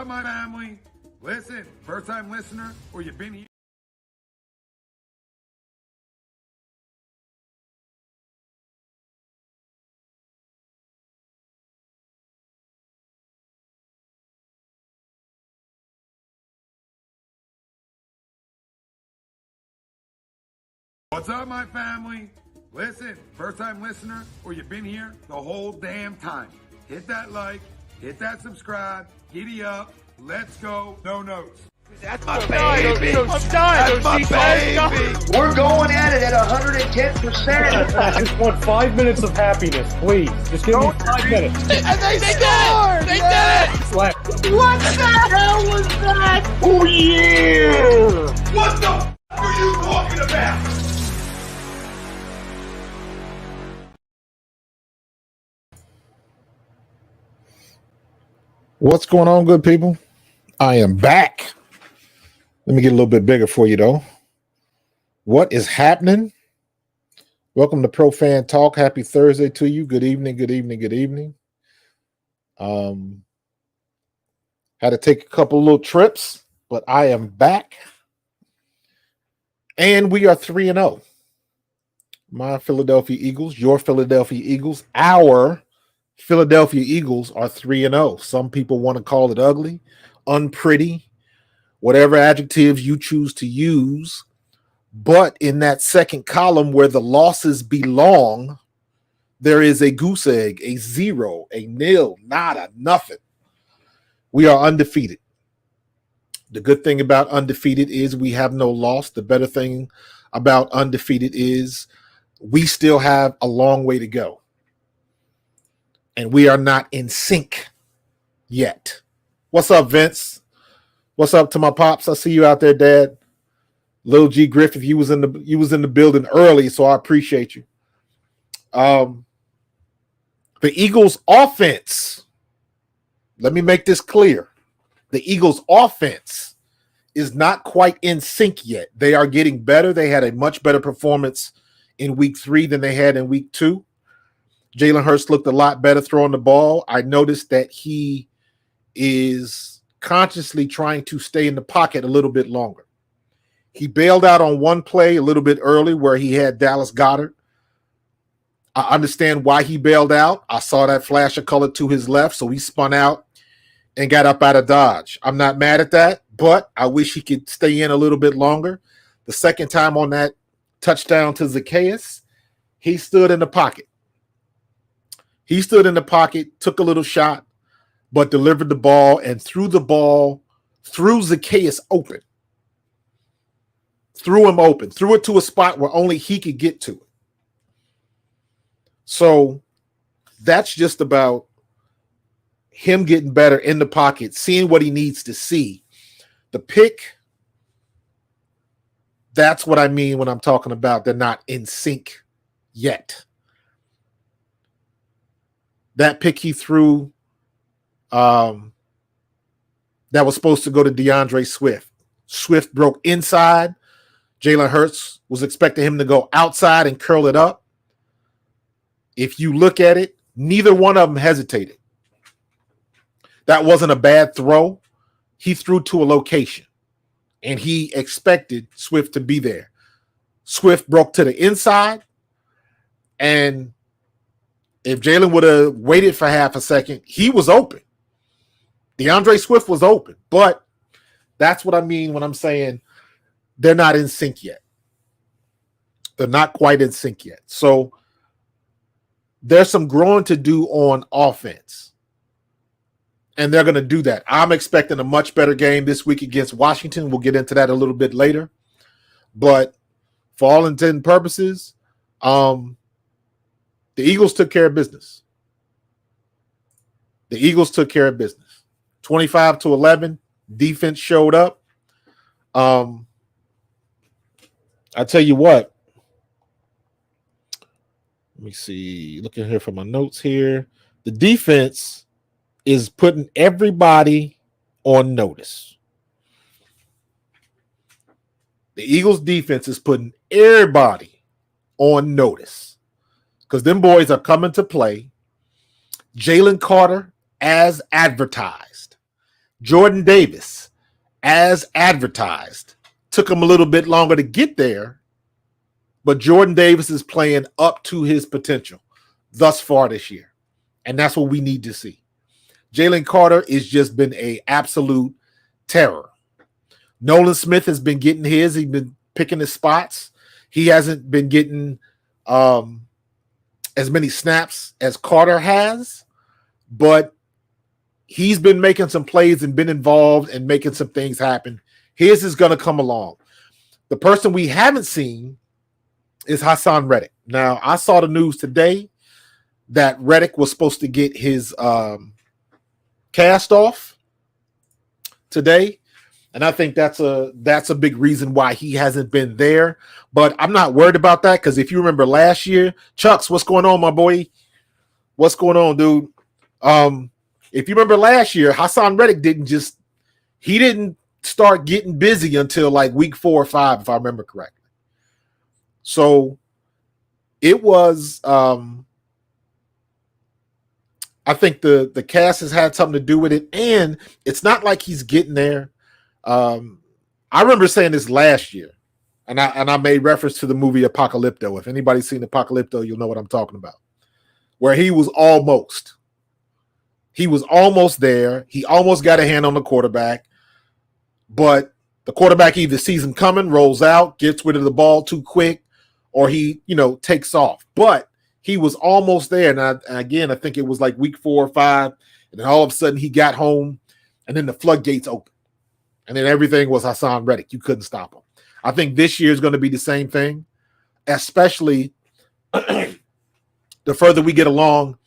up, my family? Listen, first-time listener, or you've been here. What's up, my family? Listen, first-time listener, or you've been here the whole damn time. Hit that like, hit that subscribe, giddy up, let's go, no notes. That's my baby. I'm dying. That's my baby. We're going at it at 110%. I just want 5 minutes of happiness, please. Just give me 5 minutes. They scored! They did it! Slap. What the hell was that? Oh, yeah! What the f*** are you talking about? What's going on, good people? I am back. Let me get a little bit bigger for you, though. What is happening? Welcome to Pro Fan Talk. Happy Thursday to you. Good evening, good evening, good evening. Had to take a couple little trips, but I am back. And we are 3-0. My Philadelphia Eagles, your Philadelphia Eagles, our Philadelphia Eagles are 3-0. Some people want to call it ugly, unpretty, whatever adjectives you choose to use. But in that second column where the losses belong, there is a goose egg, a zero, a nil, nada, nothing. We are undefeated. The good thing about undefeated is we have no loss. The better thing about undefeated is we still have a long way to go. And we are not in sync yet. What's up, Vince? What's up to my pops? I see you out there, Dad. Lil G Griffith, you was in the building early, so I appreciate you. The Eagles offense, let me make this clear. The Eagles offense is not quite in sync yet. They are getting better. They had a much better performance in week 3 than they had in week 2. Jalen Hurts looked a lot better throwing the ball. I noticed that he is consciously trying to stay in the pocket a little bit longer. He bailed out on one play a little bit early where he had Dallas Goedert. I understand why he bailed out. I saw that flash of color to his left, so he spun out and got up out of dodge. I'm not mad at that, but I wish he could stay in a little bit longer. The second time on that touchdown to Zacchaeus, he stood in the pocket. He stood in the pocket, took a little shot, but delivered the ball and threw the ball through Zacchaeus open. Threw him open. Threw it to a spot where only he could get to it. So that's just about him getting better in the pocket, seeing what he needs to see. The pick, that's what I mean when I'm talking about they're not in sync yet. That pick he threw that was supposed to go to DeAndre Swift. Swift broke inside. Jalen Hurts was expecting him to go outside and curl it up. If you look at it, neither one of them hesitated. That wasn't a bad throw. He threw to a location, and he expected Swift to be there. Swift broke to the inside, and if Jalen would have waited for half a second, he was open. DeAndre Swift was open, but that's what I mean when I'm saying they're not in sync yet. They're not quite in sync yet. So there's some growing to do on offense, and they're going to do that. I'm expecting a much better game this week against Washington. We'll get into that a little bit later. But for all intents and purposes, the Eagles took care of business. The Eagles took care of business. 25-11. Defense showed up. I tell you what. Let me see. Looking here for my notes here. The defense is putting everybody on notice. The Eagles defense is putting everybody on notice because them boys are coming to play. Jalen Carter, as advertised. Jordan Davis, as advertised, took him a little bit longer to get there, but Jordan Davis is playing up to his potential thus far this year. And that's what we need to see. Jalen Carter has just been an absolute terror. Nolan Smith has been getting his. He's been picking his spots. He hasn't been getting as many snaps as Carter has, but he's been making some plays and been involved and making some things happen. His is going to come along. The person we haven't seen is Hassan Reddick. Now, I saw the news today that Reddick was supposed to get his cast off today, and I think that's a big reason why he hasn't been there. But I'm not worried about that, because if you remember last year, Chucks, what's going on, my boy? What's going on, dude? If you remember last year, Hassan Reddick didn't start getting busy until like week 4 or 5, if I remember correctly. So it was I think the cast has had something to do with it, and it's not like he's getting there. I remember saying this last year, and I made reference to the movie Apocalypto. If anybody's seen Apocalypto, you'll know what I'm talking about. Where he was almost there. He almost got a hand on the quarterback, but the quarterback either sees him coming, rolls out, gets rid of the ball too quick, or he, takes off. But he was almost there. And again, I think it was like week 4 or 5. And then all of a sudden he got home, and then the floodgates opened. And then everything was Hassan Reddick. You couldn't stop him. I think this year is going to be the same thing, especially the further we get along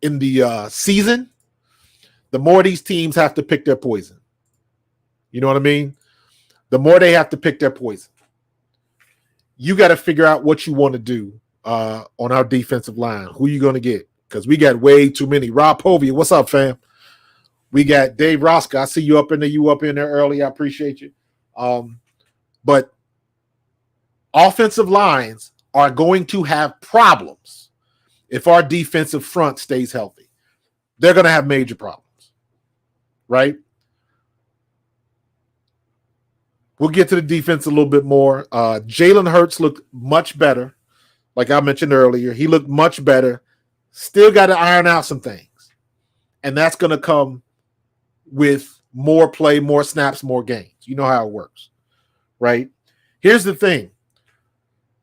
in the season, the more these teams have to pick their poison. You know what I mean? The more they have to pick their poison. You got to figure out what you want to do on our defensive line. Who you going to get? Because we got way too many. Rob Povia, what's up, fam? We got Dave Rosca. I see you up in there. You up in there early. I appreciate you. But offensive lines are going to have problems if our defensive front stays healthy. They're going to have major problems, right? We'll get to the defense a little bit more. Jalen Hurts looked much better. Like I mentioned earlier, he looked much better. Still got to iron out some things. And that's going to come with more play, more snaps, more games. You know how it works, right? Here's the thing.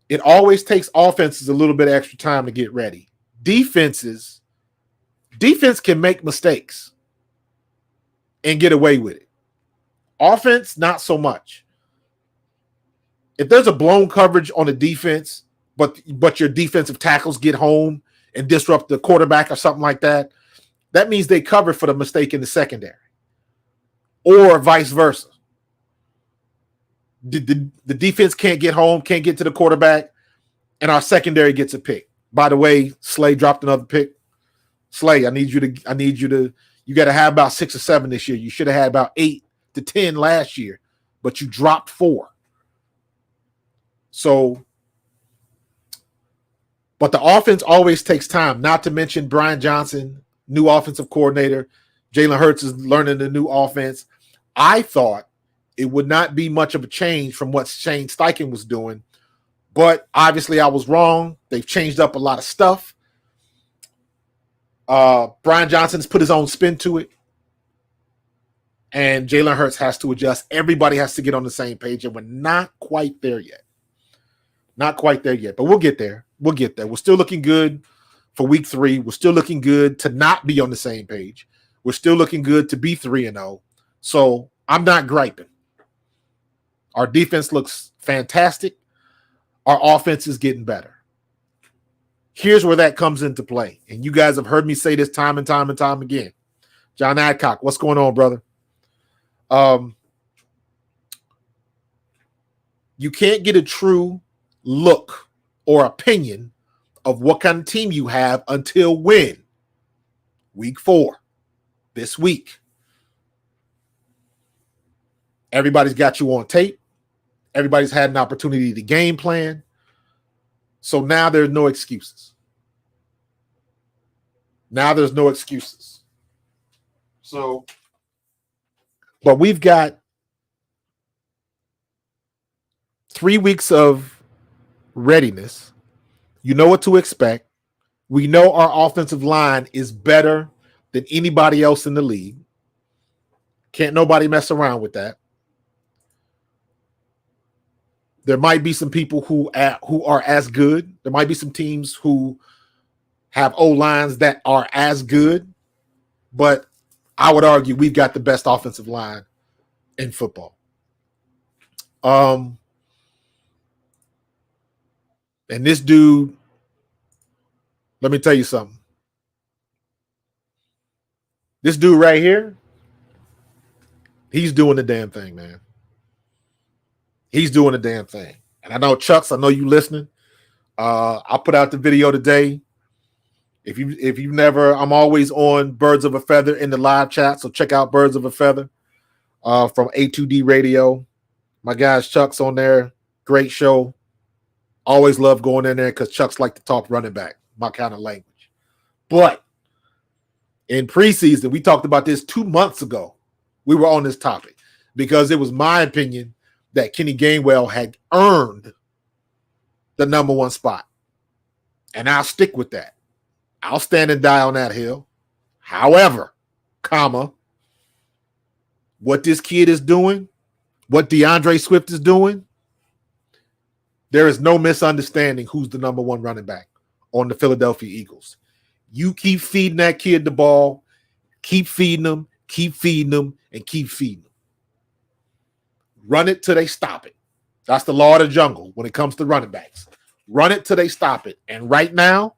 It always takes offenses a little bit of extra time to get ready. Defense can make mistakes and get away with it. Offense, not so much. If there's a blown coverage on the defense, but your defensive tackles get home and disrupt the quarterback or something like that, that means they cover for the mistake in the secondary. Or vice versa. The defense can't get home, can't get to the quarterback, and our secondary gets a pick. By the way, Slay dropped another pick. Slay, I need you to, you got to have about 6 or 7 this year. You should have had about 8 to 10 last year, but you dropped 4. So, but the offense always takes time, not to mention Brian Johnson, new offensive coordinator. Jalen Hurts is learning the new offense. I thought it would not be much of a change from what Shane Steichen was doing, but obviously I was wrong. They've changed up a lot of stuff. Brian Johnson's put his own spin to it, and Jalen Hurts has to adjust. Everybody has to get on the same page, and we're not quite there yet. Not quite there yet, but we'll get there. We'll get there. We're still looking good for week 3. We're still looking good to not be on the same page. We're still looking good to be 3-0. So I'm not griping. Our defense looks fantastic. Our offense is getting better. Here's where that comes into play. And you guys have heard me say this time and time and time again. John Adcock, what's going on, brother? You can't get a true look or opinion of what kind of team you have until when? Week 4. This week. Everybody's got you on tape. Everybody's had an opportunity to game plan. So now there's no excuses. Now there's no excuses. So But we've got 3 weeks of readiness. You know what to expect. We know our offensive line is better than anybody else in the league. Can't nobody mess around with that. There might be some people who are as good. There might be some teams who have O-lines that are as good, but I would argue we've got the best offensive line in football. And this dude, let me tell you something. This dude right here, he's doing the damn thing, man. He's doing the damn thing. And I know, Chucks, I know you listening. I put out the video today. If you've never, I'm always on Birds of a Feather in the live chat, so check out Birds of a Feather from A2D Radio. My guys Chuck's on there. Great show. Always love going in there because Chuck's like to talk running back, my kind of language. But in preseason, we talked about this 2 months ago. We were on this topic because it was my opinion that Kenny Gainwell had earned the number one spot. And I'll stick with that. I'll stand and die on that hill. However, what this kid is doing, what DeAndre Swift is doing, there is no misunderstanding who's the number one running back on the Philadelphia Eagles. You keep feeding that kid the ball, keep feeding him, and keep feeding him. Run it till they stop it. That's the law of the jungle when it comes to running backs. Run it till they stop it. And right now,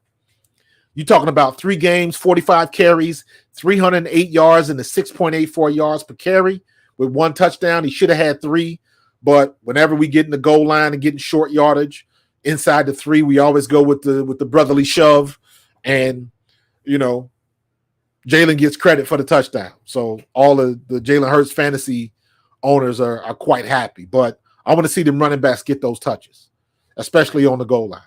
you're talking about 3 games, 45 carries, 308 yards, and the 6.84 yards per carry with 1 touchdown. He should have had 3, but whenever we get in the goal line and getting short yardage inside the 3, we always go with the brotherly shove, and Jalen gets credit for the touchdown. So all of the Jalen Hurts fantasy owners are quite happy. But I want to see them running backs get those touches, especially on the goal line.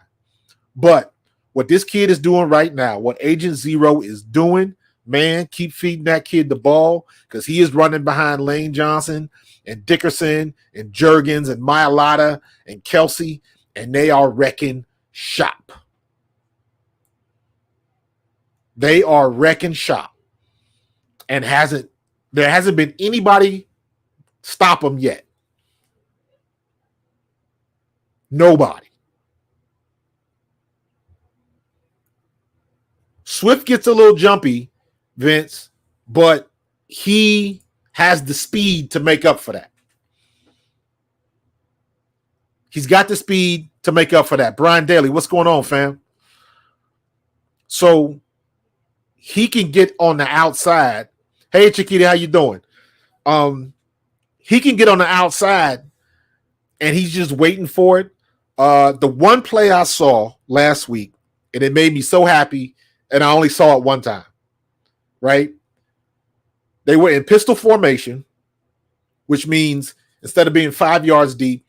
But what this kid is doing right now, what Agent Zero is doing, man, keep feeding that kid the ball because he is running behind Lane Johnson and Dickerson and Juergens and Mailata and Kelsey, and they are wrecking shop. They are wrecking shop. And there hasn't been anybody stop them yet. Nobody. Swift gets a little jumpy, Vince, but he has the speed to make up for that. He's got the speed to make up for that. Brian Daly, what's going on, fam? So he can get on the outside. Hey, Chiquita, how you doing? He can get on the outside, and he's just waiting for it. The one play I saw last week, and it made me so happy, and I only saw it one time, right? They were in pistol formation, which means instead of being 5 yards deep,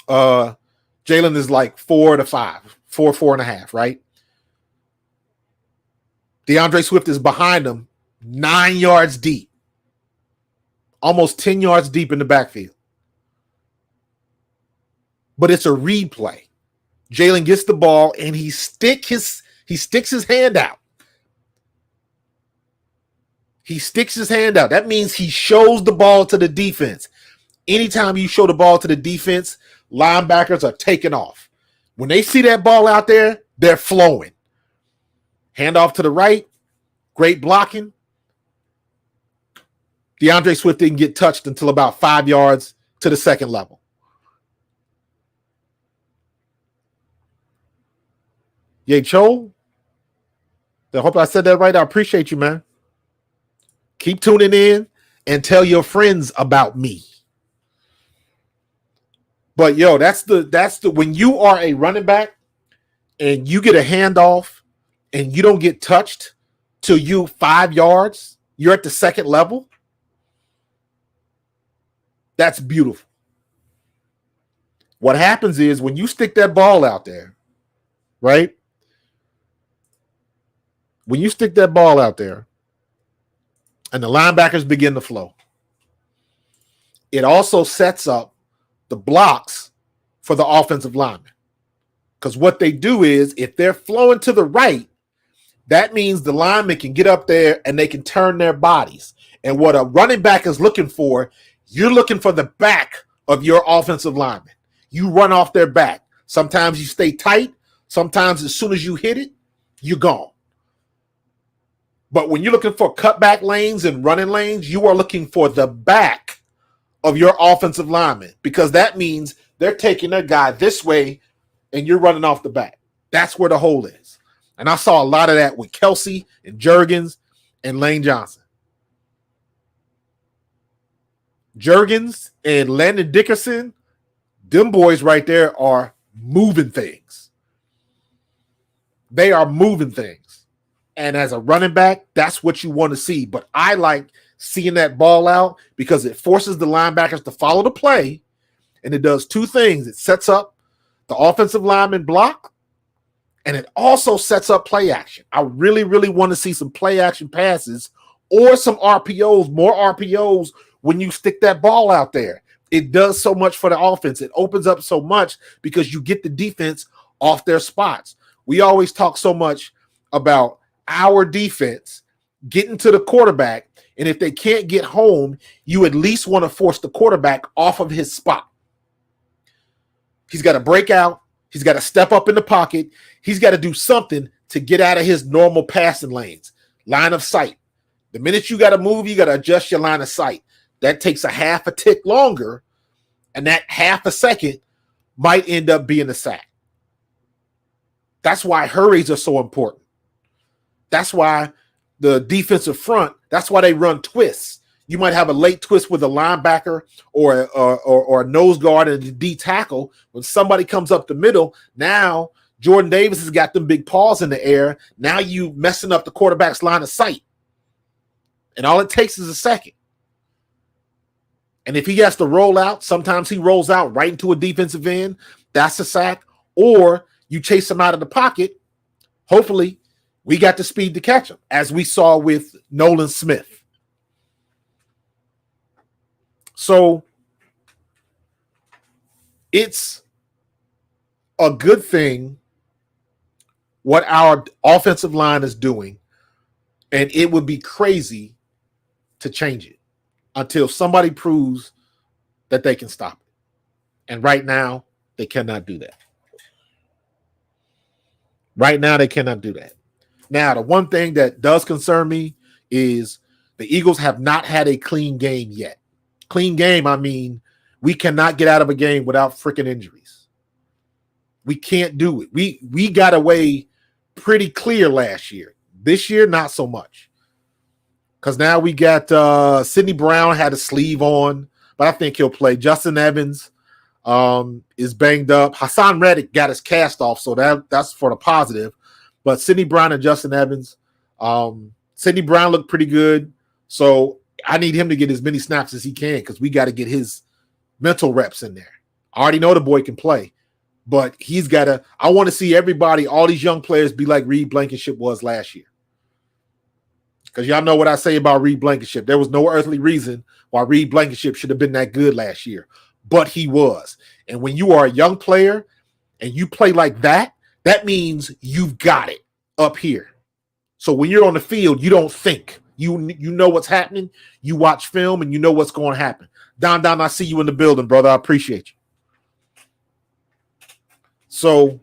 Jalen is like 4 to 5, 4.5, right? DeAndre Swift is behind him 9 yards deep, almost 10 yards deep in the backfield. But it's a read play. Jalen gets the ball and he sticks his hand out. He sticks his hand out. That means he shows the ball to the defense. Anytime you show the ball to the defense, linebackers are taking off. When they see that ball out there, they're flowing. Hand off to the right. Great blocking. DeAndre Swift didn't get touched until about 5 yards to the second level. Yay, Cho. I hope I said that right. I appreciate you, man. Keep tuning in and tell your friends about me. But yo, that's the when you are a running back and you get a handoff and you don't get touched till you 5 yards, you're at the second level. That's beautiful. What happens is when you stick that ball out there, right? When you stick that ball out there and the linebackers begin to flow, it also sets up the blocks for the offensive linemen. Because what they do is, if they're flowing to the right, that means the linemen can get up there and they can turn their bodies. And what a running back is looking for, you're looking for the back of your offensive lineman. You run off their back. Sometimes you stay tight. Sometimes as soon as you hit it, you're gone. But when you're looking for cutback lanes and running lanes, you are looking for the back of your offensive lineman, because that means they're taking their guy this way and you're running off the back. That's where the hole is. And I saw a lot of that with Kelsey and Juergens and Lane Johnson. Juergens and Landon Dickerson, them boys right there are moving things. They are moving things. And as a running back, that's what you want to see. But I like seeing that ball out because it forces the linebackers to follow the play. And it does two things. It sets up the offensive lineman block, and it also sets up play action. I really, really want to see some play action passes or some RPOs, more RPOs when you stick that ball out there. It does so much for the offense. It opens up so much because you get the defense off their spots. We always talk so much about our defense getting to the quarterback, and if they can't get home, you at least want to force the quarterback off of his spot. He's got to break out. He's got to step up in the pocket. He's got to do something to get out of his normal passing lanes, line of sight. The minute you got to move, you got to adjust your line of sight. That takes a half a tick longer, and that half a second might end up being a sack. That's why hurries are so important. That's why the defensive front, that's why they run twists. You might have a late twist with a linebacker or a nose guard and a D tackle. When somebody comes up the middle, now Jordan Davis has got them big paws in the air. Now you messing up the quarterback's line of sight. And all it takes is a second. And if he has to roll out, sometimes he rolls out right into a defensive end. That's a sack. Or you chase him out of the pocket. Hopefully, we got the speed to catch him, as we saw with Nolan Smith. So it's a good thing what our offensive line is doing, and it would be crazy to change it until somebody proves that they can stop it. And right now, they cannot do that. Right now, they cannot do that. Now, the one thing that does concern me is the Eagles have not had a clean game yet. Clean game, I mean, we cannot get out of a game without freaking injuries. We can't do it. We got away pretty clear last year. This year, not so much. Because now we got Sidney Brown had a sleeve on, but I think he'll play. Justin Evans is banged up. Hassan Reddick got his cast off, so that's for the positive. But Sidney Brown and Justin Evans, Sidney Brown looked pretty good. So I need him to get as many snaps as he can because we got to get his mental reps in there. I already know the boy can play, but he's got to – I want to see everybody, all these young players, be like Reed Blankenship was last year. Because y'all know what I say about Reed Blankenship. There was no earthly reason why Reed Blankenship should have been that good last year, but he was. And when you are a young player and you play like that, that means you've got it up here. So when you're on the field, you don't think. You know what's happening. You watch film and you know what's going to happen. Don, I see you in the building, brother. I appreciate you. So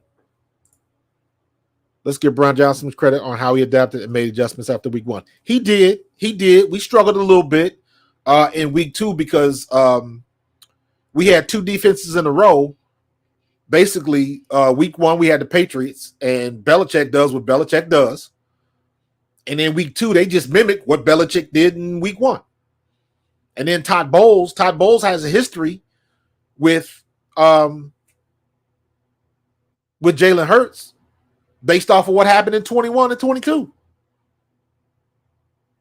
let's give Brian Johnson credit on how he adapted and made adjustments after week one. He did. We struggled a little bit in week two because we had two defenses in a row. Basically, week one, we had the Patriots, and Belichick does what Belichick does. And then week two, they just mimic what Belichick did in week one. And then Todd Bowles has a history with Jalen Hurts based off of what happened in 21 and 22.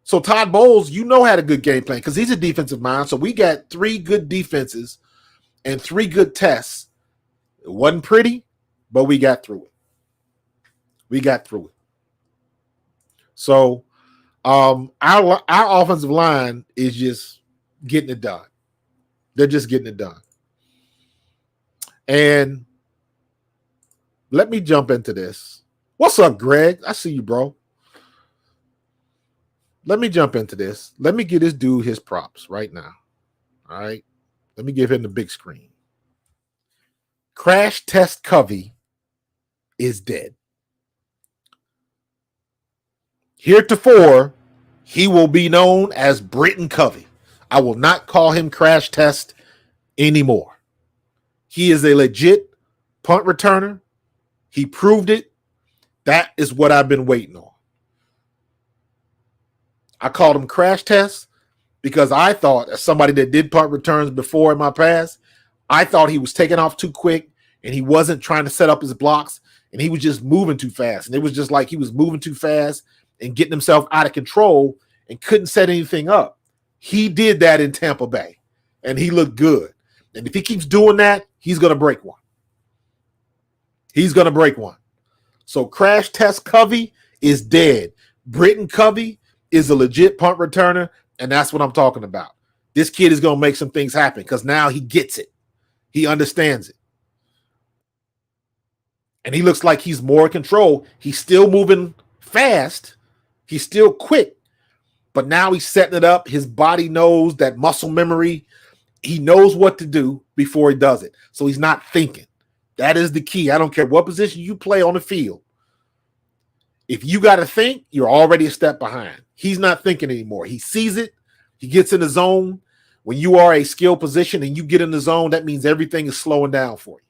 So Todd Bowles, had a good game plan because he's a defensive mind. So we got three good defenses and three good tests. It wasn't pretty, but we got through it. So our offensive line is just getting it done. They're just getting it done. And let me jump into this. What's up, Greg? I see you, bro. Let me jump into this. Let me give this dude his props right now. All right. Let me give him the big screen. Crash Test Covey is dead. Heretofore, he will be known as Britton Covey. I will not call him Crash Test anymore. He is a legit punt returner. He proved it. That is what I've been waiting on. I called him Crash Test because I thought, as somebody that did punt returns before in my past, I thought he was taking off too quick and he wasn't trying to set up his blocks and he was just moving too fast. And it was just like he was moving too fast and getting himself out of control and couldn't set anything up. He did that in Tampa Bay, and he looked good. And if he keeps doing that, he's going to break one. He's going to break one. So Crash Test Covey is dead. Britton Covey is a legit punt returner, and that's what I'm talking about. This kid is going to make some things happen because now he gets it. He understands it. And he looks like he's more in control. He's still moving fast. He's still quick, but now he's setting it up. His body knows that muscle memory. He knows what to do before he does it. So he's not thinking. That is the key. I don't care what position you play on the field. If you got to think, you're already a step behind. He's not thinking anymore. He sees it. He gets in the zone. When you are a skill position and you get in the zone, that means everything is slowing down for you.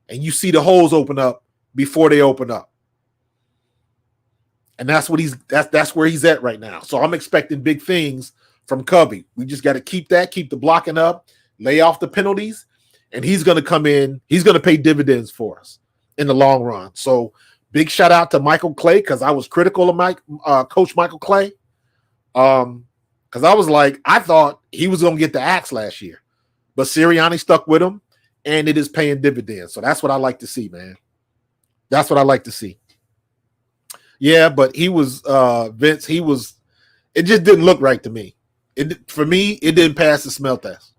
And you see the holes open up before they open up. And that's what that's where he's at right now. So I'm expecting big things from Covey. We just got to keep the blocking up, lay off the penalties, and he's going to come in. He's going to pay dividends for us in the long run. So big shout out to Michael Clay, because I was critical of Coach Michael Clay. Because I was like, I thought he was going to get the axe last year, but Sirianni stuck with him, and it is paying dividends. So that's what I like to see, man. That's what I like to see. Yeah, but he was Vince. It just didn't look right to me. For me, it didn't pass the smell test.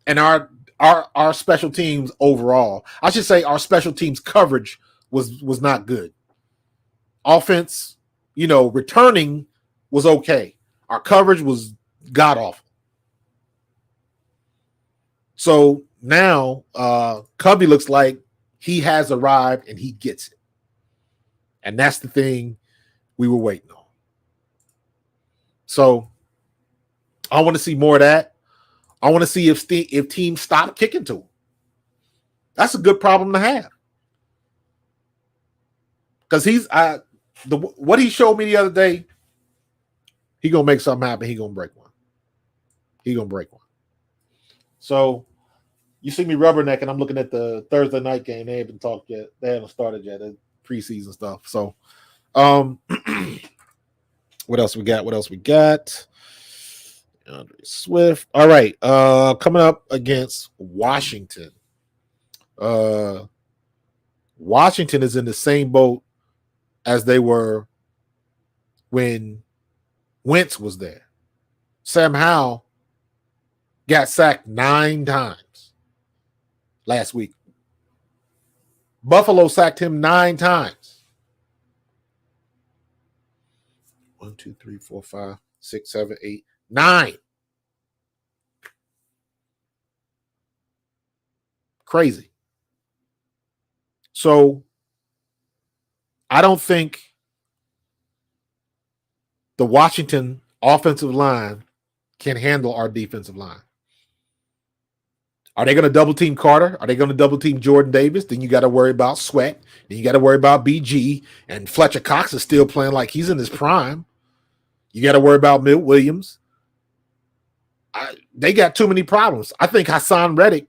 And our special teams overall, I should say, our special teams coverage was not good. Offense, returning was okay. Our coverage was god awful. So now Covey looks like he has arrived and he gets it. And that's the thing we were waiting on. So I want to see more of that. I want to see if teams stop kicking to him. That's a good problem to have. Because what he showed me the other day, he gonna make something happen. He gonna break one. So you see me rubbernecking. I'm looking at the Thursday night game. They haven't talked yet. They haven't started yet. Preseason stuff. So what else we got? Andre Swift. All right. Coming up against Washington. Washington is in the same boat as they were when Wentz was there. Sam Howell got sacked 9 times last week. Buffalo sacked him 9 times. 1, 2, 3, 4, 5, 6, 7, 8, 9. Crazy. So I don't think the Washington offensive line can handle our defensive line. Are they going to double team Carter? Are they going to double team Jordan Davis? Then you got to worry about Sweat. Then you got to worry about BG. And Fletcher Cox is still playing like he's in his prime. You got to worry about Milt Williams. They got too many problems. I think Hassan Reddick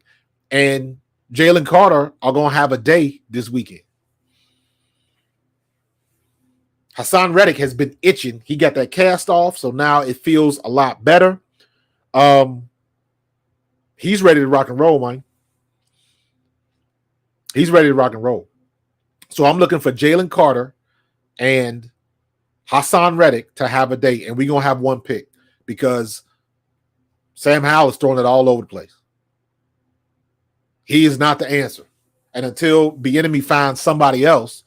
and Jalen Carter are going to have a day this weekend. Hassan Reddick has been itching. He got that cast off, so now it feels a lot better. He's ready to rock and roll, man. He's ready to rock and roll. So I'm looking for Jalen Carter and Hassan Reddick to have a day, and we're going to have one pick because Sam Howell is throwing it all over the place. He is not the answer. And until the enemy finds somebody else,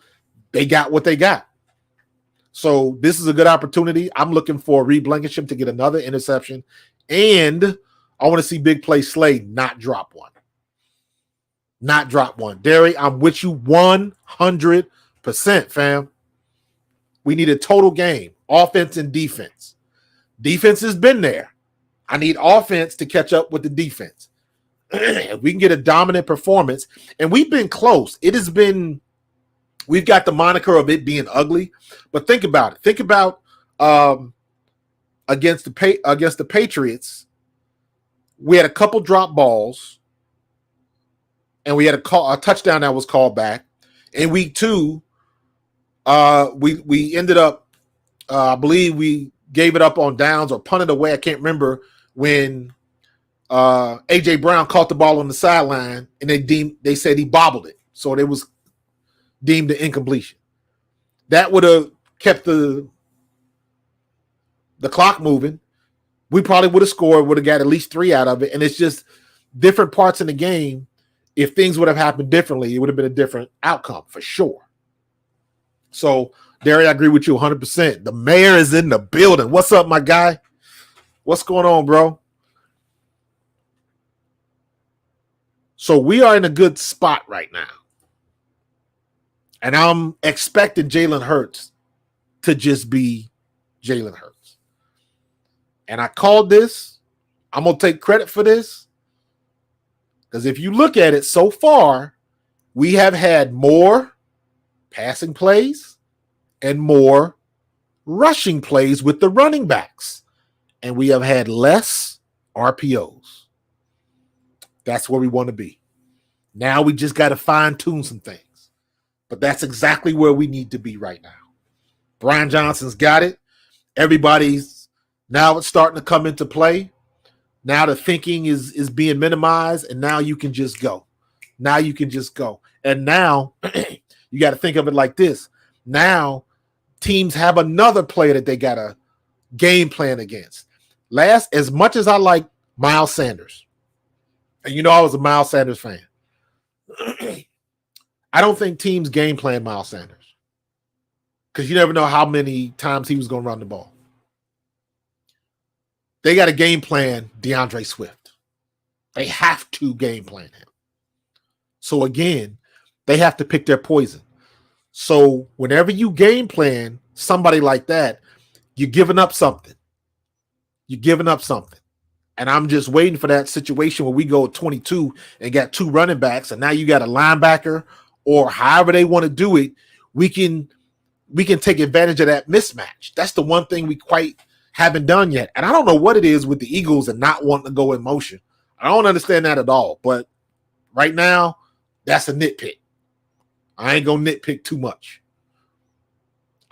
they got what they got. So this is a good opportunity. I'm looking for Reed Blankenship to get another interception. And I want to see Big Play Slade not drop one. Not drop one. Derry, I'm with you 100%, fam. We need a total game, offense and defense. Defense has been there. I need offense to catch up with the defense. If we can get a dominant performance, and we've been close. It has been, we've got the moniker of it being ugly, but think about it. Think about against the Patriots, we had a couple drop balls, and we had a touchdown that was called back. In week 2, we ended up, I believe we gave it up on downs or punted away. I can't remember when A.J. Brown caught the ball on the sideline, and they said he bobbled it, so it was deemed an incompletion. That would have kept the clock moving. We probably would have scored, would have got at least 3 out of it, and it's just different parts in the game. If things would have happened differently, it would have been a different outcome for sure. So, Derry, I agree with you 100%. The mayor is in the building. What's up, my guy? What's going on, bro? So we are in a good spot right now. And I'm expecting Jalen Hurts to just be Jalen Hurts. And I called this. I'm going to take credit for this. Because if you look at it so far, we have had more passing plays and more rushing plays with the running backs. And we have had less RPOs. That's where we want to be. Now we just got to fine-tune some things. But that's exactly where we need to be right now. Brian Johnson's got it. Everybody's now it's starting to come into play. Now the thinking is being minimized, and now you can just go. Now you can just go. And now you got to think of it like this. Now teams have another player that they got to game plan against. As much as I like Miles Sanders, and you know I was a Miles Sanders fan, I don't think teams game plan Miles Sanders because you never know how many times he was going to run the ball. They got to game plan DeAndre Swift. They have to game plan him. So again, they have to pick their poison. So whenever you game plan somebody like that, you're giving up something. You're giving up something. And I'm just waiting for that situation where we go 22 and got 2 running backs, and now you got a linebacker, or however they want to do it. We can take advantage of that mismatch. That's the one thing we quite haven't done yet. And I don't know what it is with the Eagles and not wanting to go in motion. I don't understand that at all. But right now, that's a nitpick. I ain't going to nitpick too much.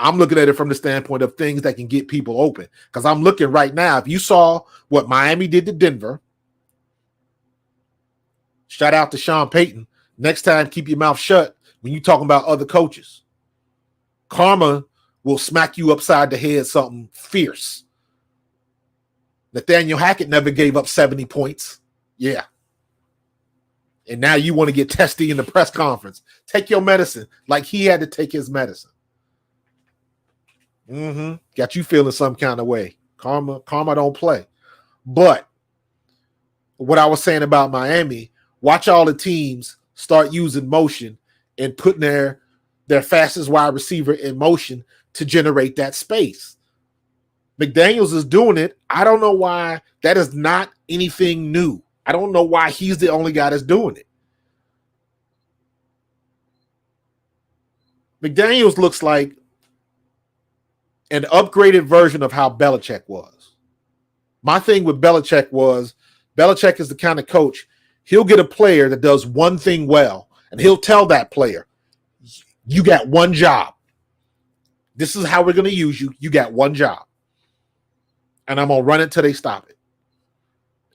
I'm looking at it from the standpoint of things that can get people open. Because I'm looking right now. If you saw what Miami did to Denver, shout out to Sean Payton. Next time, keep your mouth shut when you're talking about other coaches. Karma will smack you upside the head something fierce. Nathaniel Hackett never gave up 70 points. Yeah. And now you want to get testy in the press conference. Take your medicine like he had to take his medicine. Got you feeling some kind of way. Karma don't play. But what I was saying about Miami, watch all the teams start using motion and putting their fastest wide receiver in motion to generate that space. McDaniels is doing it. I don't know why. That is not anything new. I don't know why he's the only guy that's doing it. McDaniels looks like an upgraded version of how Belichick was. My thing with Belichick is the kind of coach, he'll get a player that does one thing well, and he'll tell that player, you got one job. This is how we're going to use you. You got one job. And I'm going to run it till they stop it.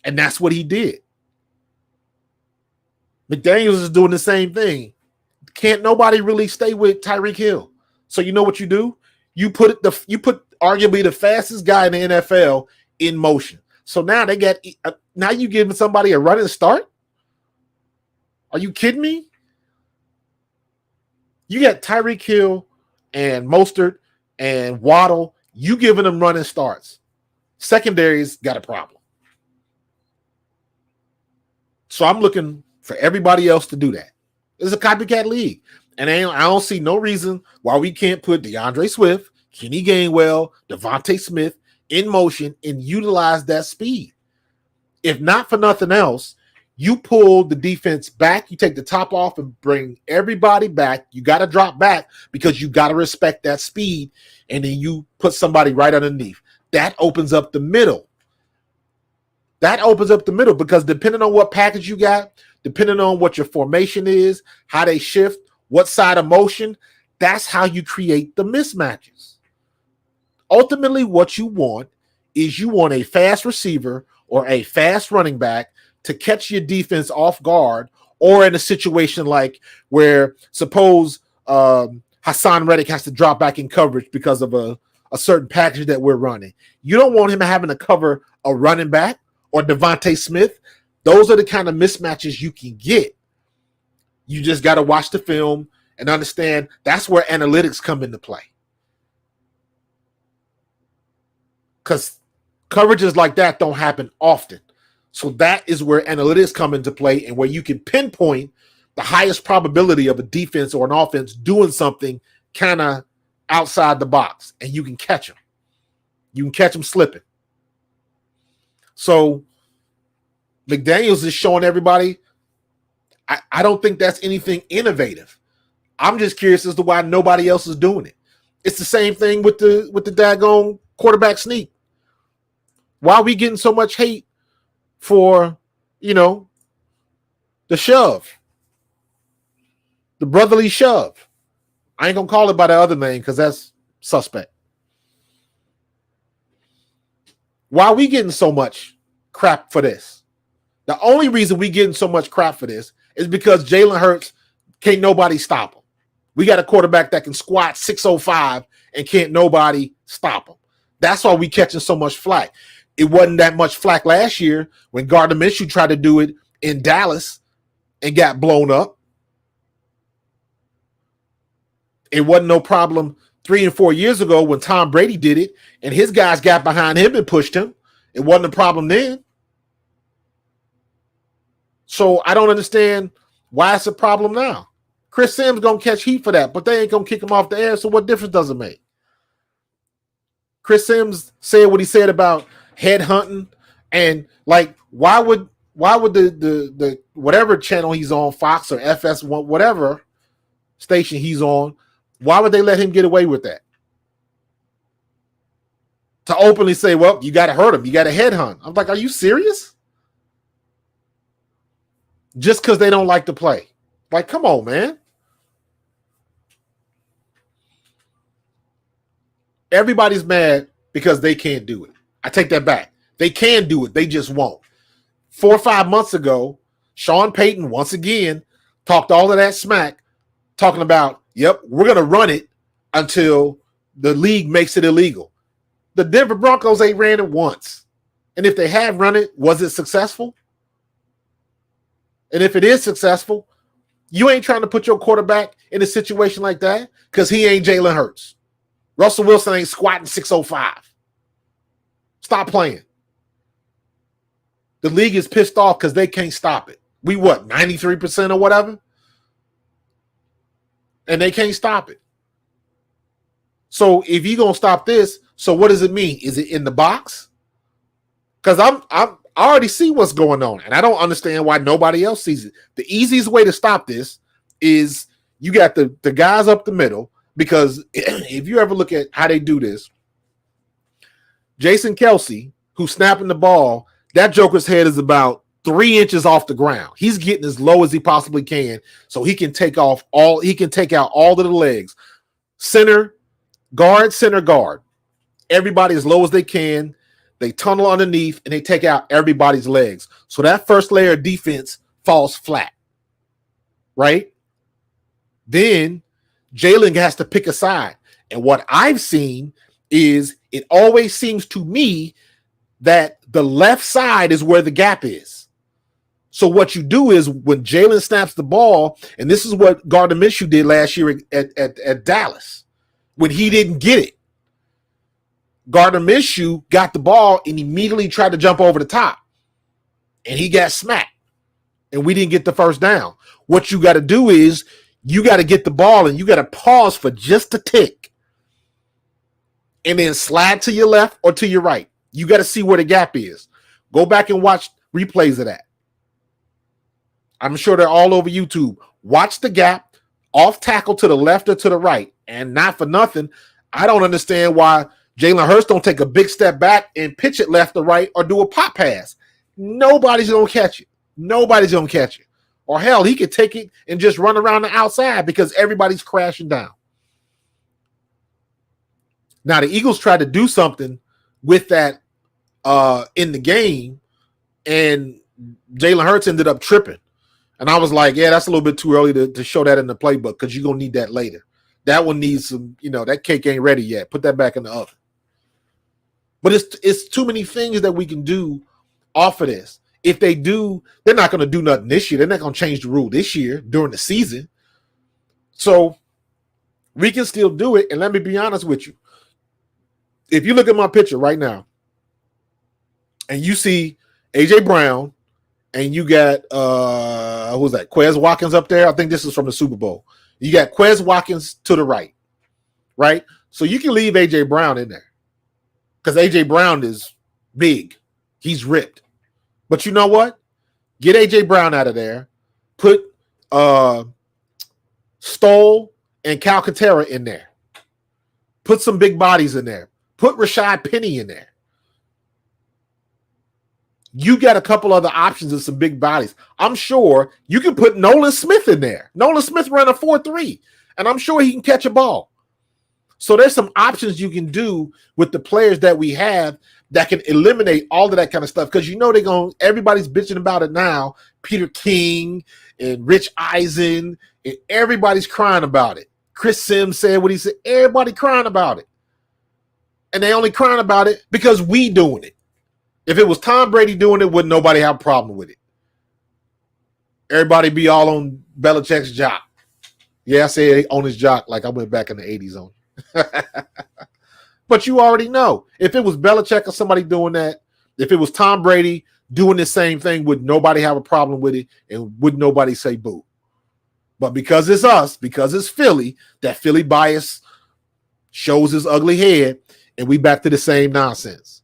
And that's what he did. McDaniels is doing the same thing. Can't nobody really stay with Tyreek Hill. So you know what you do? You put arguably the fastest guy in the NFL in motion. So now they get now you giving somebody a running start? Are you kidding me? You got Tyreek Hill and Mostert and Waddle. You giving them running starts. Secondary's got a problem. So I'm looking for everybody else to do that. It's a copycat league. And I don't see no reason why we can't put DeAndre Swift, Kenny Gainwell, Devontae Smith in motion and utilize that speed. If not for nothing else, you pull the defense back, you take the top off and bring everybody back. You got to drop back because you got to respect that speed, and then you put somebody right underneath. That opens up the middle. That opens up the middle because depending on what package you got, depending on what your formation is, how they shift, what side of motion, that's how you create the mismatches. Ultimately, what you want is you want a fast receiver or a fast running back to catch your defense off guard, or in a situation like where suppose Hassan Reddick has to drop back in coverage because of a certain package that we're running. You don't want him having to cover a running back or Devontae Smith. Those are the kind of mismatches you can get. You just got to watch the film and understand that's where analytics come into play. Because coverages like that don't happen often. So that is where analytics come into play and where you can pinpoint the highest probability of a defense or an offense doing something kind of outside the box, and you can catch them. You can catch them slipping. So McDaniels is showing everybody, I don't think that's anything innovative. I'm just curious as to why nobody else is doing it. It's the same thing with the daggone quarterback sneak. Why are we getting so much hate for, the shove, the brotherly shove? I ain't going to call it by the other name because that's suspect. Why are we getting so much crap for this? The only reason we getting so much crap for this is because Jalen Hurts can't nobody stop him. We got a quarterback that can squat 605 and can't nobody stop him. That's why we catching so much flack. It wasn't that much flack last year when Gardner Minshew tried to do it in Dallas and got blown up. It wasn't no problem 3 and 4 years ago when Tom Brady did it and his guys got behind him and pushed him. It wasn't a problem then. So I don't understand why it's a problem now. Chris Sims going to catch heat for that, but they ain't going to kick him off the air, so what difference does it make? Chris Sims said what he said about headhunting, and like why would the whatever channel he's on, Fox or FS1, whatever station he's on, why would they let him get away with that? To openly say, well, you got to hurt him, you got to headhunt. I'm like, are you serious? Just because they don't like to play. Like, come on, man. Everybody's mad because they can't do it. I take that back. They can do it. They just won't. 4 or 5 months ago, Sean Payton, once again, talked all of that smack, talking about, yep, we're going to run it until the league makes it illegal. The Denver Broncos ain't ran it once. And if they have run it, was it successful? And if it is successful, you ain't trying to put your quarterback in a situation like that because he ain't Jalen Hurts. Russell Wilson ain't squatting 605. Stop playing. The league is pissed off because they can't stop it. We 93% or whatever? And they can't stop it. So if you're going to stop this, so what does it mean? Is it in the box? Because I already see what's going on, and I don't understand why nobody else sees it. The easiest way to stop this is you got the guys up the middle, because if you ever look at how they do this, Jason Kelsey, who's snapping the ball, that joker's head is about 3 inches off the ground. He's getting as low as he possibly can so he can take out all of the legs. Center guard. Everybody as low as they can. They tunnel underneath and they take out everybody's legs. So that first layer of defense falls flat. Right? Then Jalen has to pick a side. And what I've seen is it always seems to me that the left side is where the gap is. So what you do is when Jalen snaps the ball, and this is what Gardner Minshew did last year at Dallas, when he didn't get it. Gardner Minshew got the ball and immediately tried to jump over the top, and he got smacked, and we didn't get the first down. What you got to do is you got to get the ball and you got to pause for just a tick and then slide to your left or to your right. You got to see where the gap is. Go back and watch replays of that. I'm sure they're all over YouTube. Watch the gap, off tackle to the left or to the right. And not for nothing, I don't understand why Jalen Hurts don't take a big step back and pitch it left or right or do a pop pass. Nobody's going to catch it. Nobody's going to catch it. Or hell, he could take it and just run around the outside because everybody's crashing down. Now, the Eagles tried to do something with that in the game, and Jalen Hurts ended up tripping. And I was like, yeah, that's a little bit too early to show that in the playbook because you're going to need that later. That one needs some, that cake ain't ready yet. Put that back in the oven. But it's too many things that we can do off of this. If they do, they're not going to do nothing this year. They're not going to change the rule this year during the season. So we can still do it. And let me be honest with you. If you look at my picture right now and you see A.J. Brown and you got, who's that? Quez Watkins up there. I think this is from the Super Bowl. You got Quez Watkins to the right? So you can leave A.J. Brown in there because A.J. Brown is big. He's ripped. But you know what? Get A.J. Brown out of there. Put Stoll and Calcaterra in there. Put some big bodies in there. Put Rashad Penny in there. You got a couple other options of some big bodies. I'm sure you can put Nolan Smith in there. Nolan Smith ran a 4.3, and I'm sure he can catch a ball. So there's some options you can do with the players that we have that can eliminate all of that kind of stuff. Because everybody's bitching about it now. Peter King and Rich Eisen, and everybody's crying about it. Chris Sims said what he said. Everybody crying about it. And they only crying about it because we doing it. If it was Tom Brady doing it, wouldn't nobody have a problem with it. Everybody be all on Belichick's jock. Yeah, I say on his jock like I went back in the 80s on. But you already know. If it was Belichick or somebody doing that, if it was Tom Brady doing the same thing, would nobody have a problem with it? And would nobody say boo? But because it's us, because it's Philly, that Philly bias shows his ugly head, and we back to the same nonsense.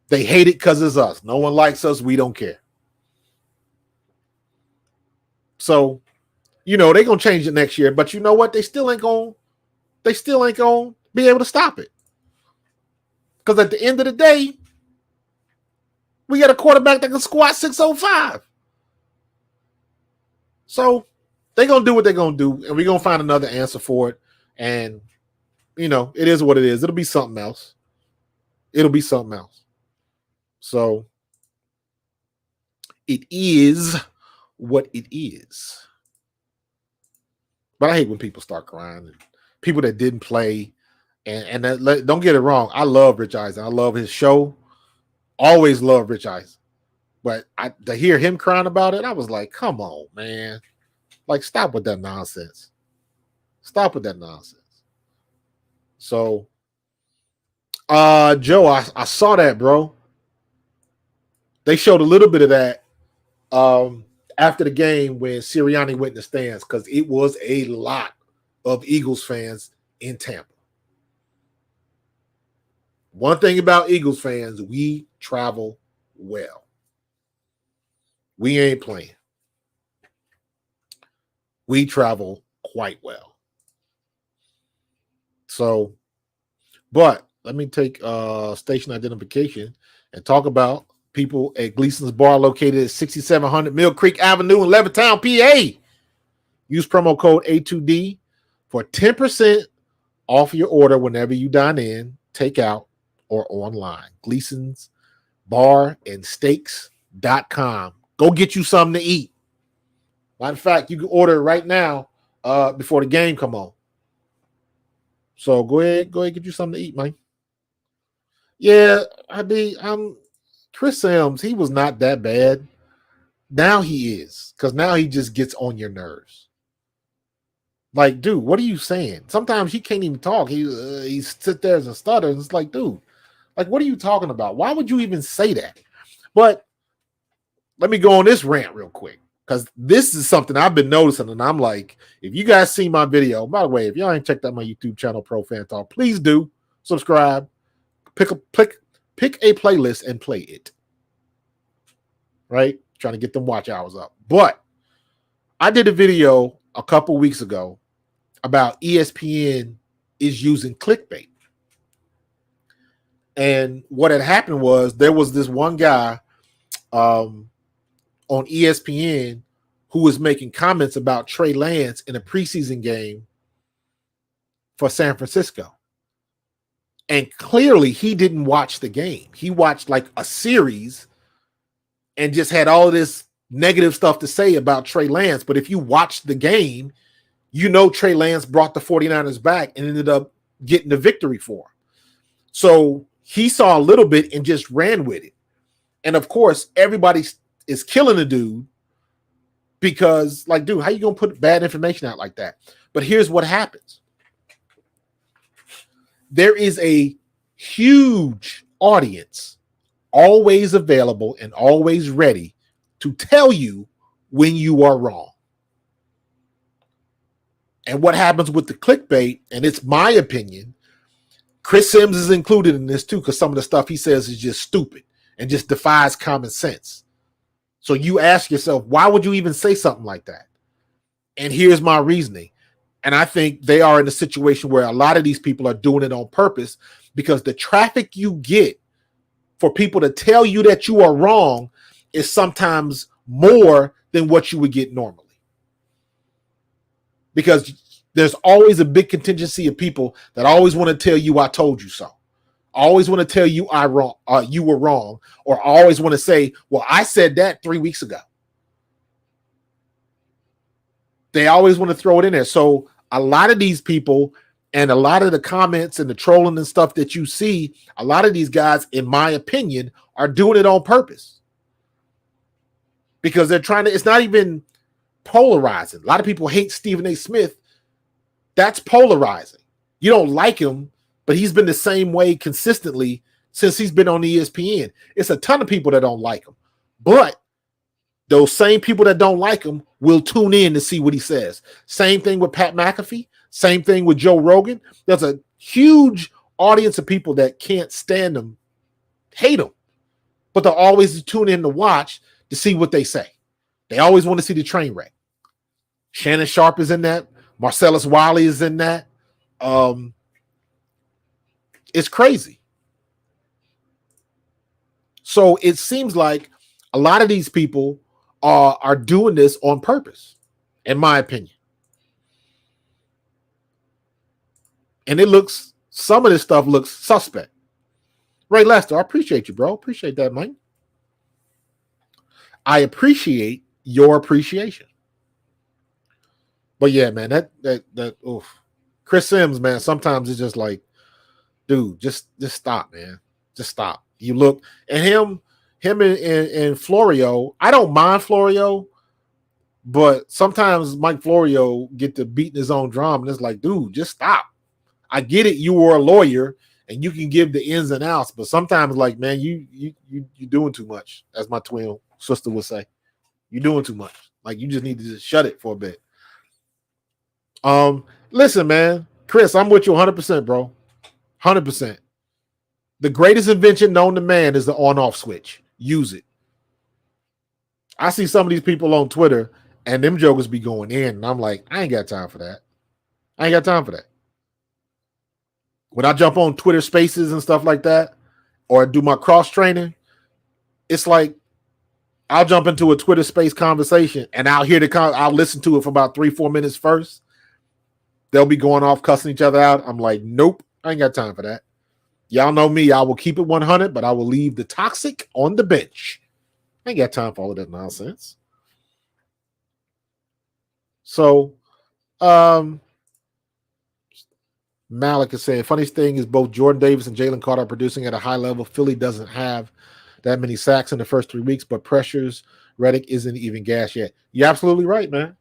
They hate it because it's us. No one likes us. We don't care. So, they're going to change it next year. But you know what? They still ain't going to be able to stop it. Because at the end of the day, we got a quarterback that can squat 605. So, they're going to do what they're going to do. And we're going to find another answer for it. And, it is what it is. It'll be something else. So it is what it is. But I hate when people start crying and people that didn't play. And don't get it wrong. I love Rich Eisen. I love his show. Always love Rich Eisen. But to hear him crying about it, I was like, come on, man. Like, stop with that nonsense. So, Joe, I saw that, bro. They showed a little bit of that after the game when Sirianni went in the stands because it was a lot of Eagles fans in Tampa. One thing about Eagles fans, we travel well. We ain't playing. We travel quite well. So, but let me take station identification and talk about people at Gleason's Bar located at 6700 Mill Creek Avenue in Levittown, PA. Use promo code A2D for 10% off your order whenever you dine in, take out, or online. Gleason's Bar and Steaks.com. Go get you something to eat. Matter of fact, you can order it right now before the game come on. So go ahead, get you something to eat, man. Yeah, I mean, Chris Sims, he was not that bad. Now he is, because now he just gets on your nerves. Like, dude, what are you saying? Sometimes he can't even talk. He sit there as a stutter, and it's like, dude, like, what are you talking about? Why would you even say that? But let me go on this rant real quick, because this is something I've been noticing, and I'm like, if you guys see my video, by the way, if y'all ain't checked out my YouTube channel, Pro Fan Talk, please do subscribe, pick a playlist and play it. Right? Trying to get them watch hours up. But I did a video a couple weeks ago about ESPN is using clickbait. And what had happened was there was this one guy on ESPN who was making comments about Trey Lance in a preseason game for San Francisco. And clearly he didn't watch the game. He watched like a series and just had all this negative stuff to say about Trey Lance. But if you watch the game, you know Trey Lance brought the 49ers back and ended up getting the victory for him. So he saw a little bit and just ran with it. And of course, everybody is killing the dude because, like, dude, how you going to put bad information out like that? But here's what happens. There is a huge audience always available and always ready to tell you when you are wrong. And what happens with the clickbait, and it's my opinion, Chris Sims is included in this too, because some of the stuff he says is just stupid and just defies common sense. So you ask yourself, why would you even say something like that? And here's my reasoning. And I think they are in a situation where a lot of these people are doing it on purpose, because the traffic you get for people to tell you that you are wrong is sometimes more than what you would get normally. Because there's always a big contingency of people that always want to tell you, I told you so. Always want to tell you you were wrong, or always want to say, well, I said that 3 weeks ago. They always want to throw it in there. So a lot of these people and a lot of the comments and the trolling and stuff that you see, a lot of these guys, in my opinion, are doing it on purpose. Because they're trying to, it's not even polarizing. A lot of people hate Stephen A. Smith. That's polarizing. You don't like him, but he's been the same way consistently since he's been on ESPN. It's a ton of people that don't like him. But those same people that don't like him will tune in to see what he says. Same thing with Pat McAfee. Same thing with Joe Rogan. There's a huge audience of people that can't stand him, hate him, but they'll always tune in to watch to see what they say. They always want to see the train wreck. Shannon Sharp is in that. Marcellus Wiley is in that. It's crazy. So it seems like a lot of these people are doing this on purpose, in my opinion. And some of this stuff looks suspect. Ray Lester, I appreciate you, bro. Appreciate that, Mike. I appreciate your appreciation. But yeah, man, that oof. Chris Sims, man, sometimes it's just like, dude, just stop, man. Just stop. You look, and him and Florio, I don't mind Florio, but sometimes Mike Florio get to beating his own drum, and it's like, dude, just stop. I get it, you were a lawyer and you can give the ins and outs, but sometimes, like, man, you doing too much, as my twin sister would say. You're doing too much. Like, you just need to just shut it for a bit. Listen, man, Chris, I'm with you 100%, bro. 100%. The greatest invention known to man is the on-off switch. Use it. I see some of these people on Twitter and them jokers be going in, and I'm like, I ain't got time for that. I ain't got time for that. When I jump on Twitter Spaces and stuff like that, or do my cross training, it's like I'll jump into a Twitter Space conversation and I'll listen to it for about 3-4 minutes first. They'll be going off cussing each other out. I'm like, nope, I ain't got time for that. Y'all know me. I will keep it 100, but I will leave the toxic on the bench. I ain't got time for all of that nonsense. So, Malik is saying, funniest thing is both Jordan Davis and Jalen Carter are producing at a high level. Philly doesn't have that many sacks in the first 3 weeks, but pressures Reddick isn't even gas yet. You're absolutely right, man.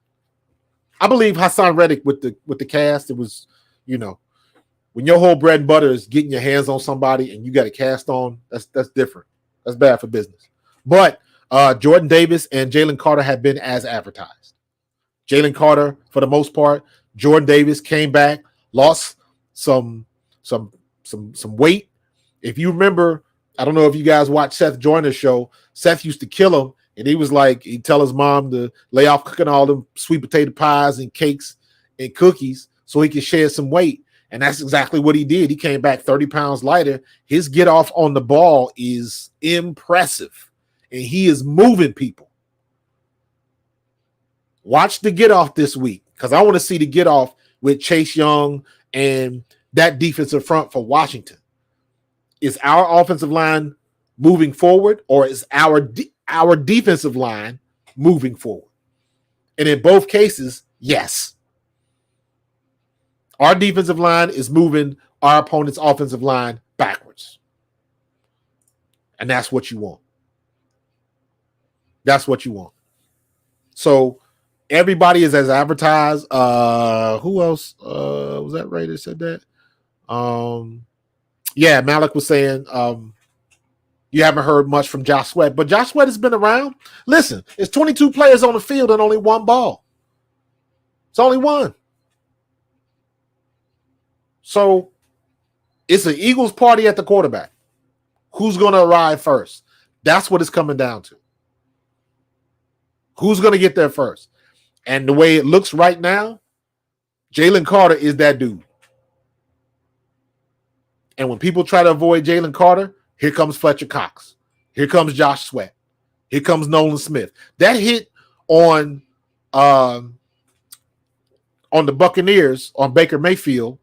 I believe Hassan Reddick with the cast, it was, when your whole bread and butter is getting your hands on somebody and you got a cast on, that's different. That's bad for business. But Jordan Davis and Jalen Carter have been as advertised. Jalen Carter, for the most part, Jordan Davis came back, lost some weight. If you remember, I don't know if you guys watched Seth Joyner's show. Seth used to kill him, and he was like, he'd tell his mom to lay off cooking all them sweet potato pies and cakes and cookies so he could shed some weight. And that's exactly what he did. He came back 30 pounds lighter. His get off on the ball is impressive, and he is moving people. Watch the get off this week, because I want to see the get off with Chase Young and that defensive front for Washington. Is our offensive line moving forward, or is our defensive line moving forward? And in both cases, yes. Our defensive line is moving our opponent's offensive line backwards. And that's what you want. That's what you want. So everybody is as advertised. Who else was that Ray that said that? Yeah, Malik was saying you haven't heard much from Josh Sweat, but Josh Sweat has been around. Listen, it's 22 players on the field and only one ball. It's only one. So it's an Eagles party at the quarterback. Who's going to arrive first? That's what it's coming down to. Who's going to get there first? And the way it looks right now, Jalen Carter is that dude. And when people try to avoid Jalen Carter, here comes Fletcher Cox. Here comes Josh Sweat. Here comes Nolan Smith. That hit on the Buccaneers on Baker Mayfield,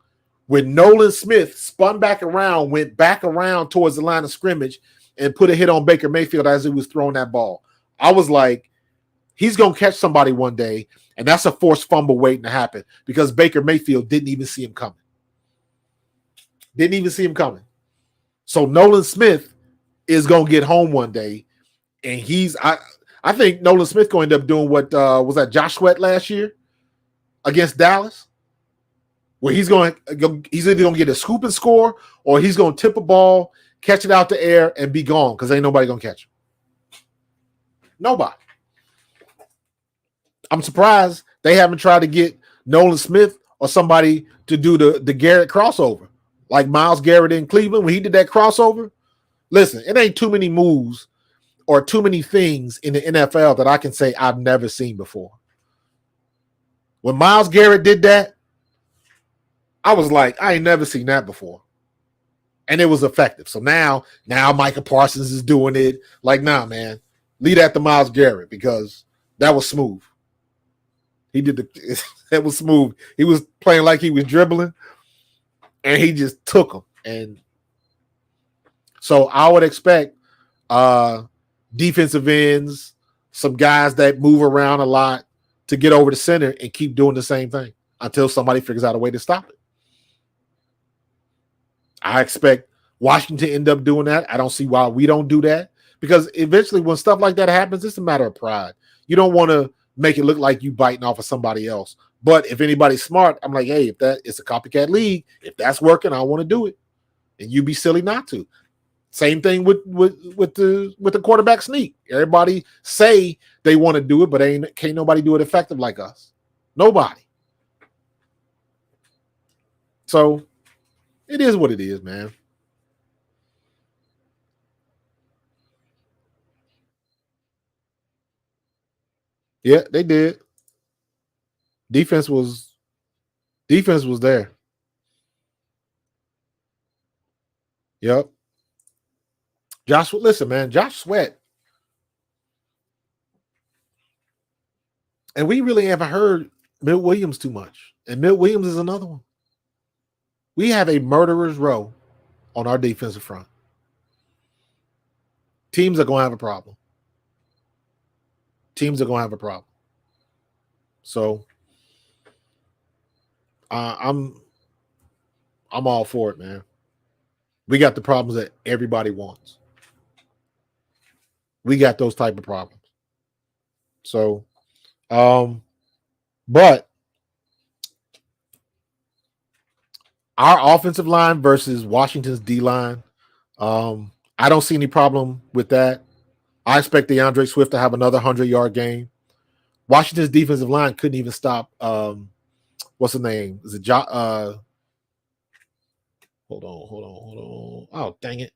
when Nolan Smith spun back around, went back around towards the line of scrimmage, and put a hit on Baker Mayfield as he was throwing that ball. I was like, he's going to catch somebody one day, and that's a forced fumble waiting to happen because Baker Mayfield didn't even see him coming. Didn't even see him coming. So Nolan Smith is going to get home one day, and I think Nolan Smith going to end up doing what was that Josh Sweat last year against Dallas, where he's either going to get a scoop and score, or he's going to tip a ball, catch it out the air, and be gone because ain't nobody going to catch him. Nobody. I'm surprised they haven't tried to get Nolan Smith or somebody to do the Garrett crossover, like Myles Garrett in Cleveland when he did that crossover. Listen, it ain't too many moves or too many things in the NFL that I can say I've never seen before. When Myles Garrett did that, I was like, I ain't never seen that before. And it was effective. So now Micah Parsons is doing it. Like, nah, man, leave that to Myles Garrett because that was smooth. That was smooth. He was playing like he was dribbling, and he just took them. And so I would expect defensive ends, some guys that move around a lot, to get over the center and keep doing the same thing until somebody figures out a way to stop it. I expect Washington to end up doing that. I don't see why we don't do that, because eventually when stuff like that happens, it's a matter of pride. You don't want to make it look like you biting off of somebody else. But if anybody's smart, I'm like, hey, if that it's a copycat league, if that's working, I want to do it. And you'd be silly not to. Same thing with the quarterback sneak. Everybody say they want to do it, but can't nobody do it effective like us. Nobody. So it is what it is, man. Yeah, they did. Defense was there. Yep. Listen, man, Josh Sweat. And we really haven't heard Milt Williams too much. And Milt Williams is another one. We have a murderer's row on our defensive front. Teams are going to have a problem. So I'm I'm all for it, man. We got the problems that everybody wants. We got those type of problems. So, but our offensive line versus Washington's D line, I don't see any problem with that. I expect DeAndre Swift to have another 100-yard game. Washington's defensive line couldn't even stop. What's the name? Is it hold on. Oh, dang it.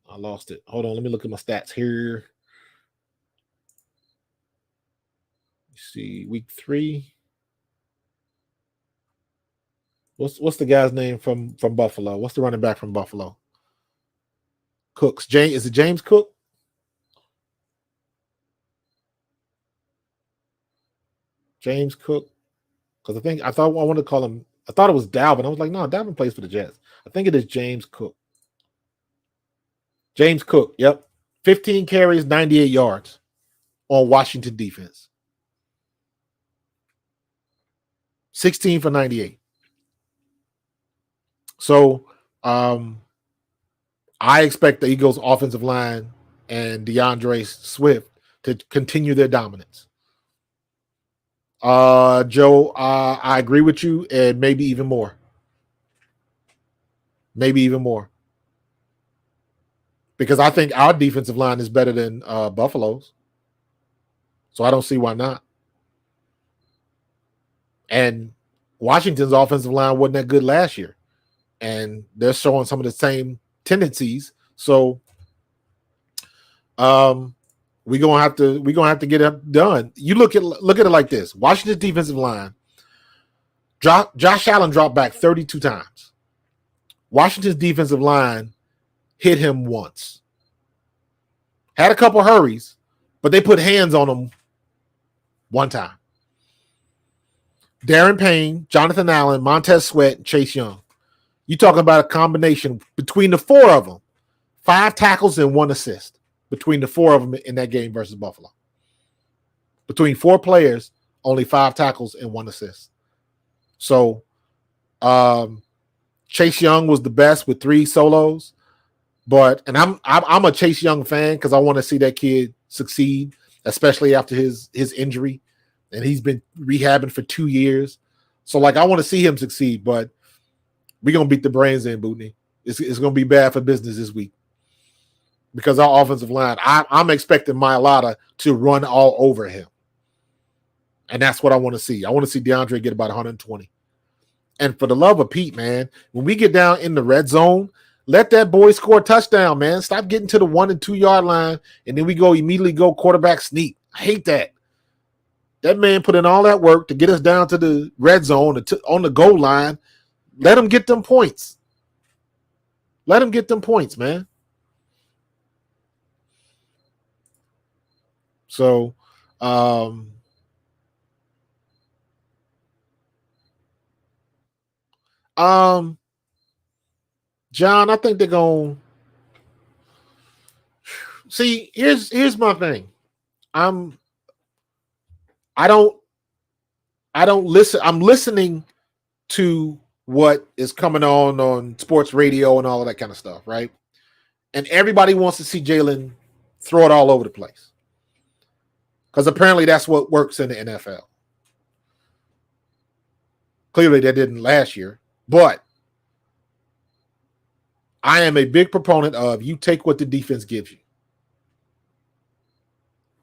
I lost it. Hold on. Let me look at my stats here. Let's see. Week 3. What's the guy's name from Buffalo? What's the running back from Buffalo? Cooks. Is it James Cook? James Cook. Because I wanted to call him. I thought it was Dalvin. I was like, no, Dalvin plays for the Jets. I think it is James Cook. James Cook, yep. 15 carries, 98 yards on Washington defense. 16 for 98. So I expect the Eagles' offensive line and DeAndre Swift to continue their dominance. Joe, I agree with you, and maybe even more. Because I think our defensive line is better than Buffalo's. So I don't see why not. And Washington's offensive line wasn't that good last year. And they're showing some of the same tendencies. So we're gonna have to get it done. You look at it like this. Washington's defensive line, Josh Allen dropped back 32 times. Washington's defensive line hit him once. Had a couple hurries, but they put hands on him one time. Darren Payne, Jonathan Allen, Montez Sweat, and Chase Young. You talking about a combination between the 4 of them, 5 tackles and 1 assist between the 4 of them in that game versus Buffalo. Between 4 players, only 5 tackles and 1 assist. So Chase Young was the best with 3 solos. And I'm a Chase Young fan because I want to see that kid succeed, especially after his injury. And he's been rehabbing for 2 years. So, I want to see him succeed, but we're going to beat the brains in, Bootney. It's going to be bad for business this week because our offensive line, I'm expecting Mailata to run all over him. And that's what I want to see. I want to see DeAndre get about 120. And for the love of Pete, man, when we get down in the red zone, let that boy score a touchdown, man. Stop getting to the 1 and 2 yard line, and then we immediately go quarterback sneak. I hate that. That man put in all that work to get us down to the red zone, on the goal line. Let him get them points. Let him get them points, man. So, John, I think they're going to see. Here's my thing. I don't listen. I'm listening to what is coming on sports radio and all of that kind of stuff, right? And everybody wants to see Jalen throw it all over the place because apparently that's what works in the NFL. Clearly, that didn't last year, but I am a big proponent of you take what the defense gives you.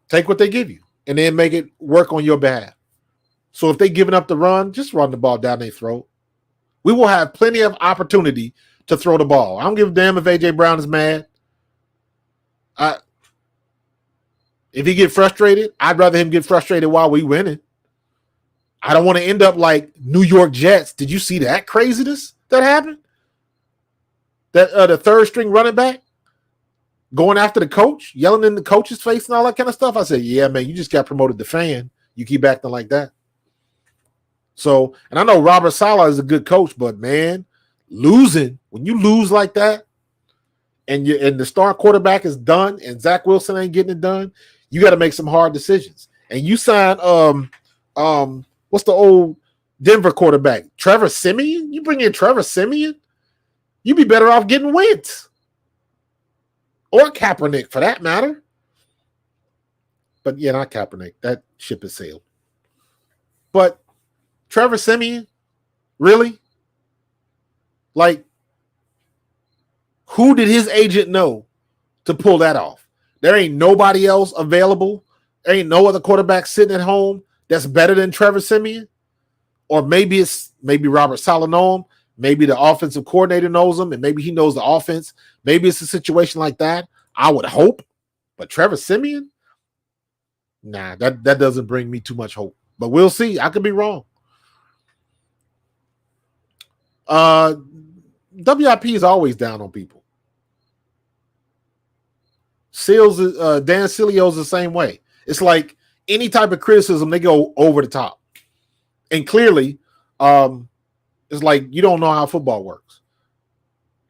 Take what they give you. And then make it work on your behalf. So if they're giving up the run, just run the ball down their throat. We will have plenty of opportunity to throw the ball. I don't give a damn if A.J. Brown is mad. If he get frustrated, I'd rather him get frustrated while we winning. I don't want to end up like New York Jets. Did you see that craziness that happened? That the third string running back going after the coach, yelling in the coach's face and all that kind of stuff. I said, yeah, man, you just got promoted to fan. You keep acting like that. So, and I know Robert Saleh is a good coach, but man, when you lose like that and the star quarterback is done and Zach Wilson ain't getting it done, you got to make some hard decisions. And you sign what's the old Denver quarterback, Trevor Siemian. You bring in Trevor Siemian, you'd be better off getting Wentz or Kaepernick for that matter. But yeah, not Kaepernick. That ship has sailed. But Trevor Siemian, really? Like, who did his agent know to pull that off? There ain't nobody else available. There ain't no other quarterback sitting at home that's better than Trevor Siemian. Or maybe Robert Saleh know him. Maybe the offensive coordinator knows him, and maybe he knows the offense. Maybe it's a situation like that. I would hope. But Trevor Siemian? Nah, that doesn't bring me too much hope. But we'll see. I could be wrong. WIP is always down on people. Dan Silio's the same way. It's like any type of criticism, they go over the top. And clearly, it's like you don't know how football works.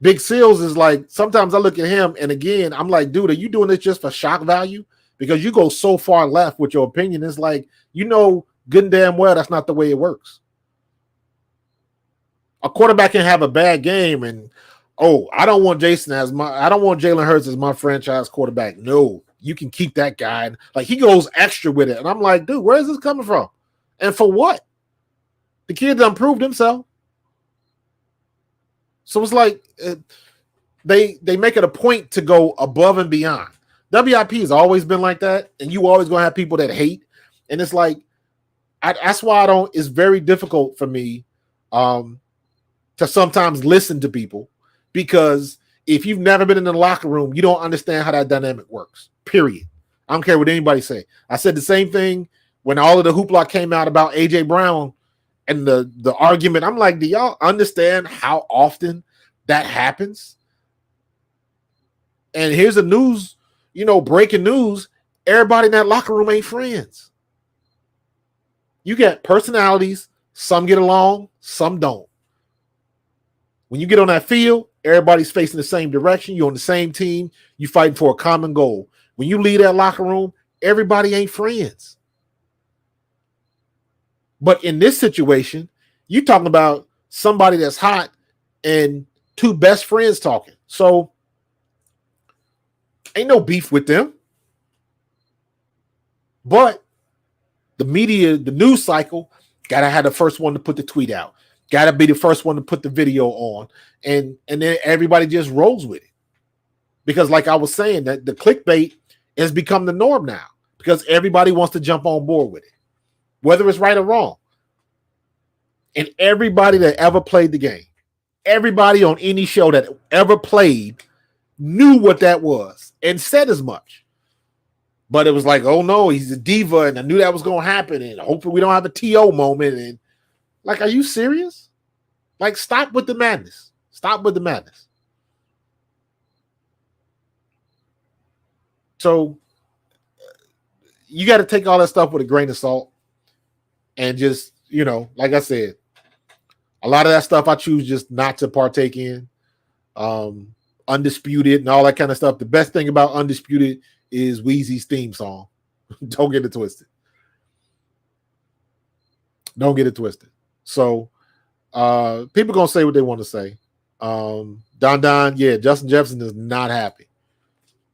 Big Seals is like, sometimes I look at him, and again, I'm like, dude, are you doing this just for shock value? Because you go so far left with your opinion. It's like, you know good and damn well that's not the way it works. A quarterback can have a bad game, and I don't want Jalen Hurts as my franchise quarterback. No, you can keep that guy. Like, he goes extra with it. And I'm like, dude, where is this coming from? And for what? The kid done proved himself. So it's like they make it a point to go above and beyond. WIP has always been like that, and you always gonna have people that hate. And it's like, that's why it's very difficult for me to sometimes listen to people, because if you've never been in the locker room, you don't understand how that dynamic works, period. I don't care what anybody say. I said the same thing when all of the hoopla came out about A.J. Brown and the argument. I'm like, do y'all understand how often that happens? And here's the news, breaking news. Everybody in that locker room ain't friends. You get personalities. Some get along, some don't. When you get on that field, everybody's facing the same direction. You're on the same team. You fighting for a common goal. When you leave that locker room, everybody ain't friends. But in this situation, you talking about somebody that's hot and two best friends talking. So ain't no beef with them. But the media, the news cycle, gotta have the first one to put the tweet out. Gotta be the first one to put the video on. And then everybody just rolls with it. Because like I was saying, that the clickbait has become the norm now. Because everybody wants to jump on board with it, whether it's right or wrong. And everybody that ever played the game, everybody on any show that ever played knew what that was and said as much. But it was like, oh no, he's a diva, and I knew that was going to happen, and hopefully we don't have a TO moment. And like, are you serious? Like, stop with the madness. Stop with the madness. So you got to take all that stuff with a grain of salt, and just, like I said, a lot of that stuff I choose just not to partake in. Undisputed and all that kind of stuff. The best thing about Undisputed is Weezy's theme song. Don't get it twisted. Don't get it twisted. So people gonna say what they want to say. Don, yeah, Justin Jefferson is not happy.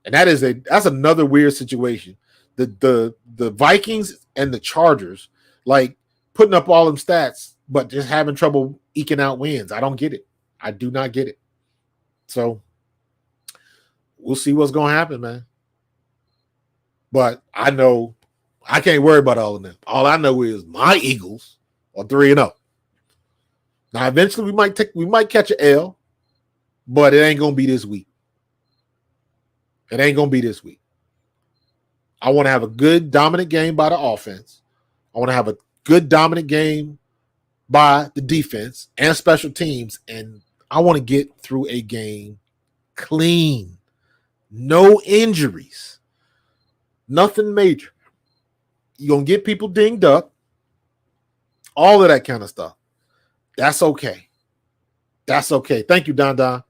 And that's another weird situation. The Vikings and the Chargers, like, putting up all them stats, but just having trouble eking out wins. I don't get it. I do not get it. So we'll see what's going to happen, man. But I know I can't worry about all of them. All I know is my Eagles are 3-0. Now, eventually we might catch an L, but it ain't going to be this week. It ain't going to be this week. I want to have a good dominant game by the offense. I want to have a good dominant game by the defense and special teams, and I want to get through a game clean. No injuries. Nothing major. You're going to get people dinged up. All of that kind of stuff. That's okay. That's okay. Thank you, Don.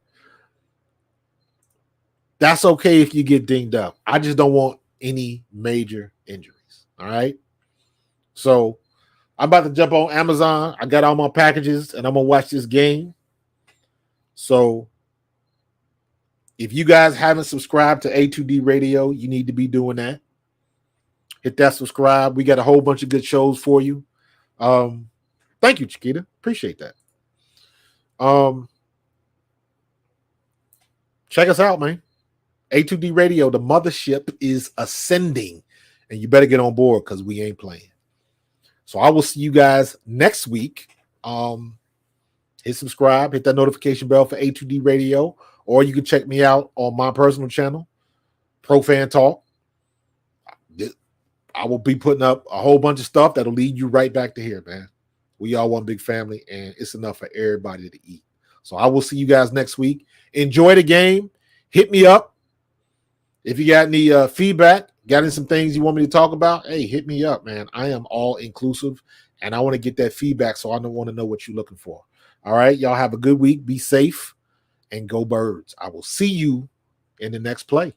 That's okay if you get dinged up. I just don't want any major injuries. All right? So I'm about to jump on Amazon. I got all my packages, and I'm gonna watch this game. So, if you guys haven't subscribed to A2D Radio, you need to be doing that. Hit that subscribe. We got a whole bunch of good shows for you. Thank you, Chiquita. Appreciate that. Check us out, man. A2D Radio, the mothership is ascending, and you better get on board because we ain't playing. So I will see you guys next week. Hit subscribe, hit that notification bell for A2D Radio, or you can check me out on my personal channel, Pro Fan Talk. I will be putting up a whole bunch of stuff that'll lead you right back to here, man. We all one big family, and it's enough for everybody to eat. So I will see you guys next week. Enjoy the game. Hit me up. If you got any feedback, got any some things you want me to talk about, hey, hit me up, man. I am all inclusive, and I want to get that feedback, so I don't want to know what you're looking for. All right, y'all have a good week. Be safe, and go Birds. I will see you in the next play.